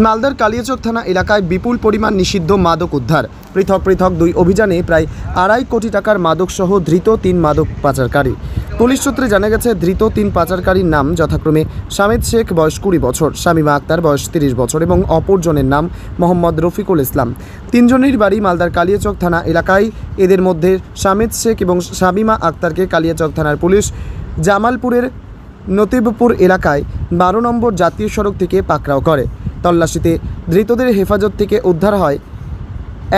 মালদার কালিয়াচক থানা এলাকায় বিপুল পরিমাণ নিষিদ্ধ মাদক উদ্ধার। পৃথক পৃথক 2 অভিযানে প্রায় 2.5 কোটি টাকার মাদক সহ ধৃত 3 মাদক পাচারকারী। পুলিশ সূত্রে জানা গেছে, ধৃত 3 পাচারকারীর নাম যথাক্রমে শামিদ শেখ বয়স 20 বছর, শামিমা আক্তার বয়স 30 বছর এবং অপরজনের নাম মোহাম্মদ রফিকুল ইসলাম। 3 জনের বাড়ি মালদার কালিয়াচক থানা এলাকায়। এদের মধ্যে শামিদ শেখ এবং শামিমা আক্তারকে কালিয়াচক থানার পুলিশ জামালপুরের নতিবপুর এলাকায় 12 নম্বর জাতীয় সড়ক থেকে পাকড়াও করে। তল্লাশিতে ধৃতদের হেফাজত থেকে উদ্ধার হয়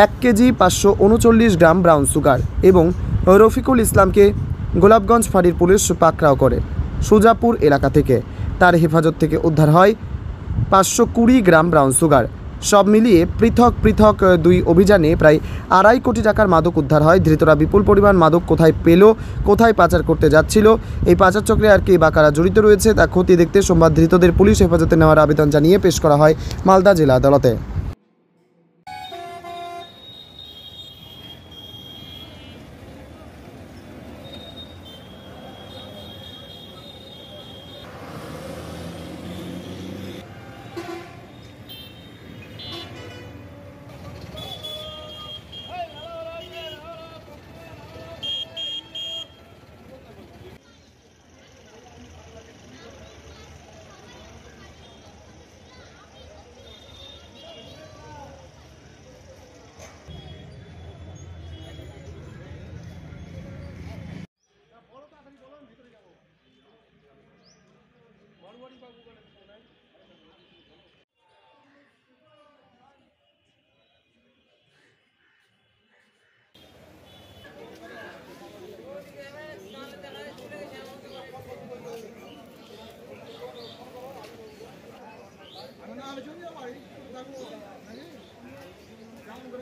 1 কেজি 539 গ্রাম ব্রাউন সুগার এবং রফিকুল ইসলামকে গোলাপগঞ্জ ফাঁড়ির পুলিশ পাকড়াও করে। সুজাপুর এলাকা থেকে তার হেফাজত থেকে উদ্ধার হয় 520 গ্রাম ব্রাউন সুগার। সব মিলিয়ে পৃথক পৃথক 2 অভিযানে প্রায় 2.5 কোটি টাকার মাদক উদ্ধার হয়। ধৃতরা বিপুল পরিমাণ মাদক কোথায় পেল, কোথায় পাচার করতে যাচ্ছিল, এই পাচার চক্রে আর কে বা কারা জড়িত রয়েছে তা খতিয়ে দেখতে সোমবার ধৃতদের পুলিশ হেফাজতে নেওয়ার আবেদন জানিয়ে পেশ করা হয় মালদা জেলা আদালতে।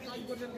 কাজ করছেন